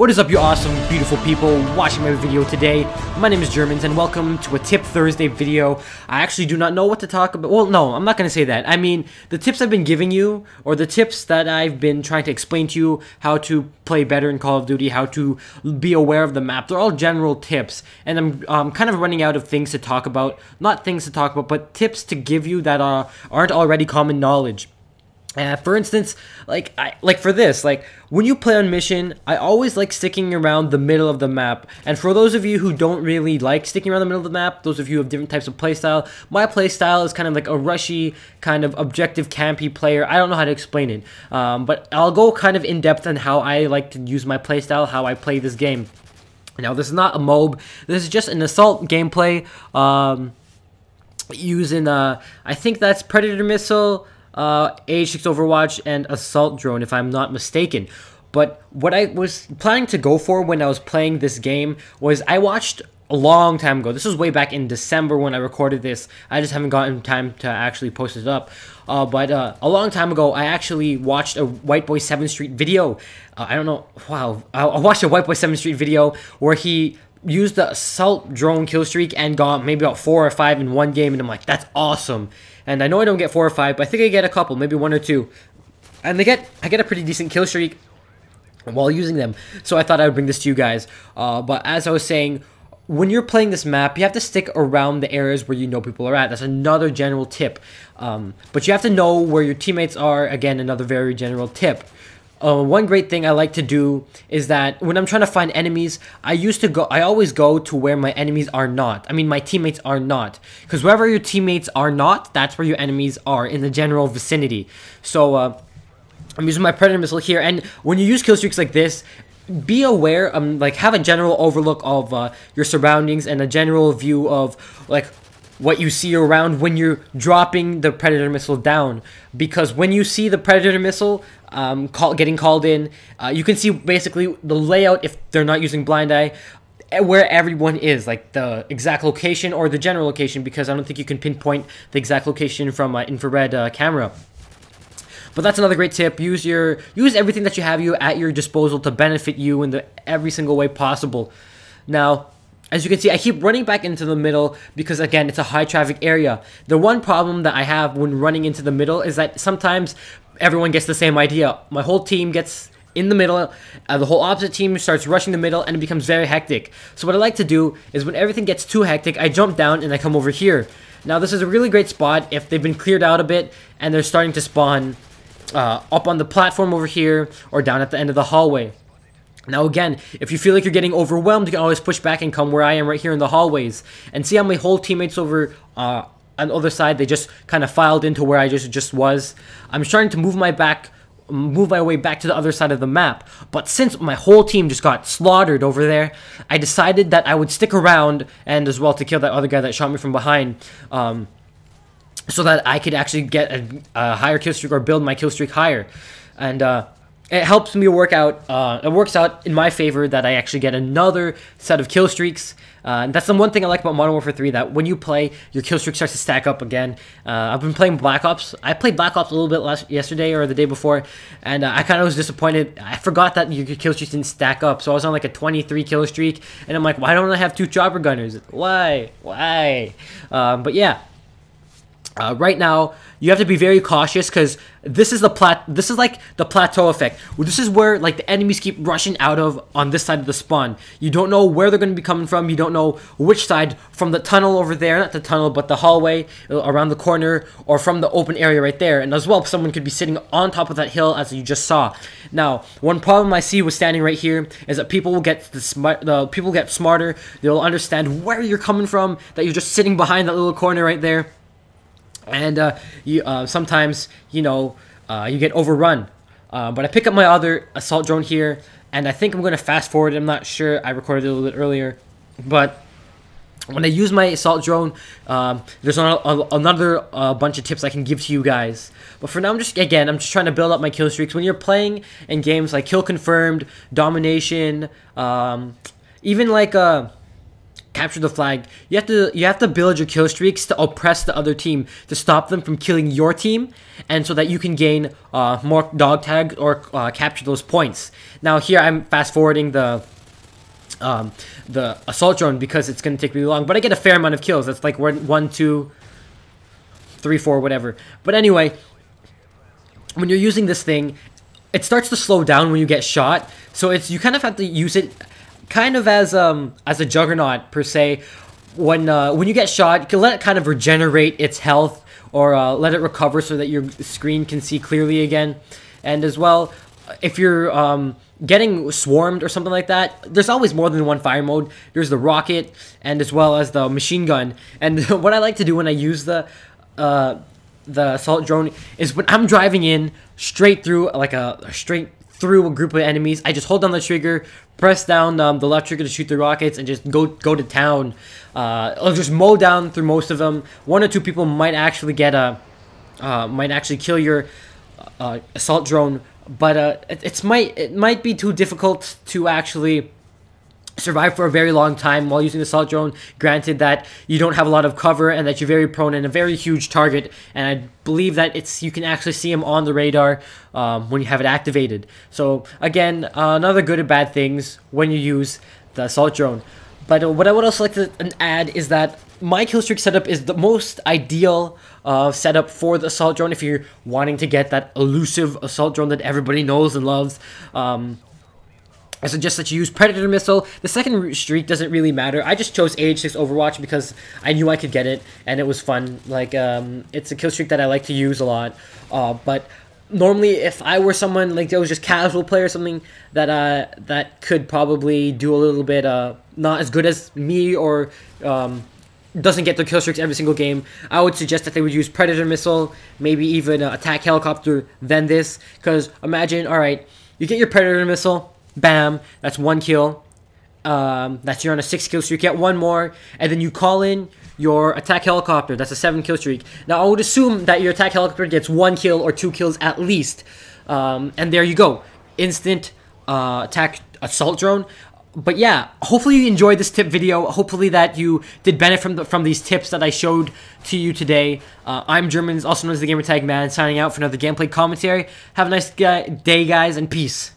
What is up, you awesome, beautiful people watching my video today? My name is Germans, and welcome to a Tip Thursday video. I actually do not know what to talk about. Well, no, I'm not going to say that. I mean, the tips I've been giving you, or the tips that I've been trying to explain to you, how to play better in Call of Duty, how to be aware of the map, they're all general tips. And I'm kind of running out of things to talk about. Not things to talk about, but tips to give you that aren't already common knowledge. For instance, like for this, when you play on mission, I always like sticking around the middle of the map. And for those of you who don't really like sticking around the middle of the map, those of you who have different types of playstyle, my playstyle is kind of like a rushy, kind of objective campy player. I don't know how to explain it, but I'll go kind of in depth on how I like to use my playstyle, how I play this game. Now, this is not a MOB. This is just an assault gameplay using I think that's Predator Missile, AH6 Overwatch, and Assault Drone, if I'm not mistaken. But what I was planning to go for when I was playing this game was, I watched a long time ago, this was way back in December when I recorded this, I just haven't gotten time to actually post it up, but a long time ago, I actually watched a White Boy 7th Street video. I don't know, wow, I watched a White Boy 7th Street video where he used the Assault Drone kill streak and got maybe about 4 or 5 in one game, and I'm like, that's awesome. And I know I don't get 4 or 5, but I think I get a couple, maybe 1 or 2. And I get a pretty decent kill streak while using them. So I thought I would bring this to you guys. But as I was saying, when you're playing this map, you have to stick around the areas where you know people are at. That's another general tip. But you have to know where your teammates are. Again, another very general tip. One great thing I like to do is that when I'm trying to find enemies, I always go to where my enemies are not. I mean, my teammates are not. Because wherever your teammates are not, that's where your enemies are, in the general vicinity. So, I'm using my Predator Missile here, and when you use kill streaks like this, be aware, have a general overlook of your surroundings and a general view of, what you see around when you're dropping the Predator Missile down. Because when you see the Predator Missile getting called in, you can see basically the layout, if they're not using blind eye, where everyone is, like the exact location or the general location, because I don't think you can pinpoint the exact location from an infrared camera. But that's another great tip. Use everything that you have at your disposal to benefit you in every single way possible. Now, as you can see, I keep running back into the middle because, again, it's a high traffic area. The one problem that I have when running into the middle is that sometimes everyone gets the same idea. My whole team gets in the middle, the whole opposite team starts rushing the middle, and it becomes very hectic. So what I like to do is, when everything gets too hectic, I jump down and I come over here. Now, this is a really great spot if they've been cleared out a bit and they're starting to spawn up on the platform over here or down at the end of the hallway. Now, again, if you feel like you're getting overwhelmed, you can always push back and come where I am right here in the hallways. And see how my whole teammates over on the other side, they just kind of filed into where I just was. I'm starting to move my way back to the other side of the map. But since my whole team just got slaughtered over there, I decided that I would stick around, and as well to kill that other guy that shot me from behind, so that I could actually get a higher kill streak, or build my kill streak higher. And it helps me work out, it works out in my favor that I actually get another set of kill streaks. And that's the one thing I like about Modern Warfare 3, that when you play, your kill streak starts to stack up again. I've been playing Black Ops. I played Black Ops a little bit yesterday or the day before, and I kind of was disappointed. I forgot that your kill streaks didn't stack up, so I was on like a 23 kill streak, and I'm like, why don't I have 2 chopper gunners? Why? But yeah. Right now, you have to be very cautious, because this is like the plateau effect. This is where the enemies keep rushing out of on this side of the spawn. You don't know where they're going to be coming from. You don't know which side, from the tunnel over there, not the tunnel, but the hallway around the corner, or from the open area right there. And as well, someone could be sitting on top of that hill, as you just saw. Now, one problem I see with standing right here is that people will get smarter. They'll understand where you're coming from, that you're just sitting behind that little corner right there. And sometimes, you get overrun. But I pick up my other assault drone here, and I think I'm going to fast forward. I'm not sure. I recorded it a little bit earlier. But when I use my assault drone, there's another bunch of tips I can give to you guys. But for now, I'm just trying to build up my kill streaks. When you're playing in games like Kill Confirmed, Domination, even capture the flag, you have to build your kill streaks to oppress the other team, to stop them from killing your team, and so that you can gain more dog tags or capture those points. Now here I'm fast forwarding the assault drone because it's going to take really long, but I get a fair amount of kills. That's like 1, 2, 3, 4, whatever. But anyway, when you're using this thing, it starts to slow down when you get shot, so you kind of have to use it kind of as a juggernaut per se. When you get shot, you can let it kind of regenerate its health, or let it recover so that your screen can see clearly again. And as well, if you're getting swarmed or something like that, there's always more than one fire mode. There's the rocket, and as well as the machine gun. And what I like to do when I use the assault drone is when I'm driving in straight through, like straight through a group of enemies, I just hold down the trigger, press down the left trigger to shoot the rockets, and just go to town. I'll just mow down through most of them. 1 or 2 people might actually kill your assault drone, but it might be too difficult to actually survive for a very long time while using the assault drone, granted that you don't have a lot of cover and that you're very prone and a very huge target, and I believe that you can actually see him on the radar when you have it activated. So again, another good and bad things when you use the assault drone. But what I would also like to add is that my killstreak setup is the most ideal setup for the assault drone if you're wanting to get that elusive assault drone that everybody knows and loves. I suggest that you use Predator Missile. The second streak doesn't really matter. I just chose AH6 Overwatch because I knew I could get it, and it was fun. Like, it's a kill streak that I like to use a lot. But normally, if I were someone like that was just casual player or something that could probably do a little bit not as good as me, or doesn't get their kill streaks every single game, I would suggest that they would use Predator Missile, maybe even Attack Helicopter, then this. Because imagine, alright, you get your Predator Missile, bam, that's 1 kill. That's you're on a 6 kill streak. You get 1 more, and then you call in your attack helicopter. That's a 7 kill streak. Now I would assume that your attack helicopter gets 1 kill or 2 kills at least, and there you go, instant attack assault drone. But yeah, hopefully you enjoyed this tip video. Hopefully that you did benefit from these tips that I showed to you today. I'm Germans, also known as the Gamertag Man, signing out for another gameplay commentary. Have a nice day, guys, and peace.